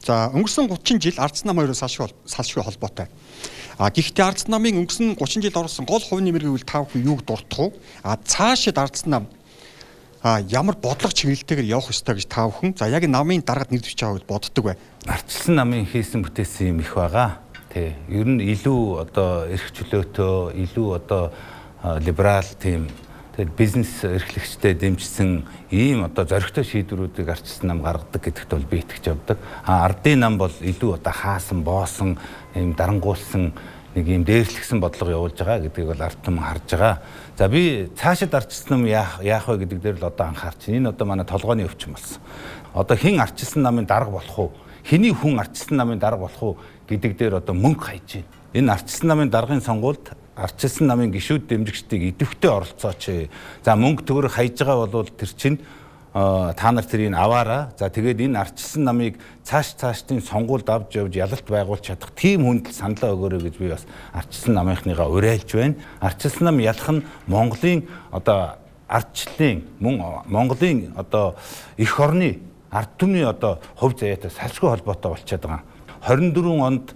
За өнгөрсөн 30 жил Ардсан нам хоёроос салшгүй холбоотой. Гэхдээ Ардсан намын өнгөрсөн 30 жил оруулсан гол хувь нэмэр гэвэл та бүхэн юуг дурдах вэ? Цаашид Ардсан нам ямар бодлого чиглэлтэйгээр явах ёстой гэж та бүхэн за яг намын дараад нэр дэвч авах гэж боддог бай. Ардчилсан намын хийсэн бүтээсэн юм их байгаа. Тэ. Ер нь илүү одоо эрх чөлөөтэй, илүү одоо либерал тийм тэгээд бизнес эрхлэгчтэй дэмжсэн ийм одоо зоригтой шийдвэрүүдийг Ардчилсан нам гаргадаг гэдэгт бол би итгэж явдаг. Ардын нам бол илүү одоо хаасан, боосон, ийм дарангуулсан нэг ийм дээрлэгсэн бодлого явуулж байгаа гэдгийг бол ард түмэн харж байгаа. За би цаашид Ардчилсан нам яах вэ гэдэг дээр л одоо анхаарч байна. Энэ одоо манай толгойн өвчин болсон. Одоо хэн Ардчилсан намын дарга болох уу? Хэний хүн Ардчилсан намын дарга болох уу гэдэг дээр одоо мөнгө хайж байна. Энэ Ардчилсан намын даргын сонгуульд Ардчилсан намын гишүүд дэмжигчдийг идэвхтэй оролцооч. За мөнгө төгрөг хайж байгаа бол тэр чинь та нар тэрийг аваараа. За тэгээд энэ Ардчилсан намыг цаашдын сонгуульд авч явж ялалт байгуулж чадах тийм хүнд саналаа өгөөрэй гэж би бас Ардчилсан намынхныгаа уриалж байна. Ардчилсан нам ялах нь Монголын одоо ардчлалын Монголын одоо эх орны ард түмний одоо хувь заяатай салшгүй холбоотой болчиход байгаа. 24 онд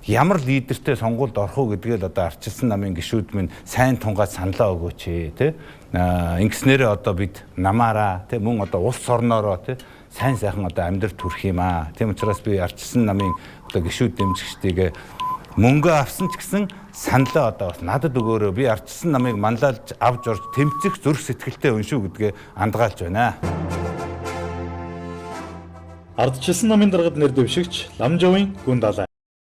ямар лидертэй сонгуульд орох уу гэдгээл одоо Ардчилсан намын гишүүд минь сайн тунгаад саналаа өгөөч тий. Ингэснээрээ одоо бид намаараа тий мөн одоо улс орноороо тий сайн сайхан одоо амьдрал төрөх юм аа. Тийм учраас би Ардчилсан намын одоо гишүүд дэмжигчдийг мөнгө авсан ч гэсэн саналаа одоо надад өгөөрөө би Ардчилсан намыг манлайлж авч орж тэмцэх зүрх сэтгэлтэй хүн шүү гэдгээ андгаалж байна. Ардчилсан намын даргад нэр дэвшигч Ламжавын гүн далай.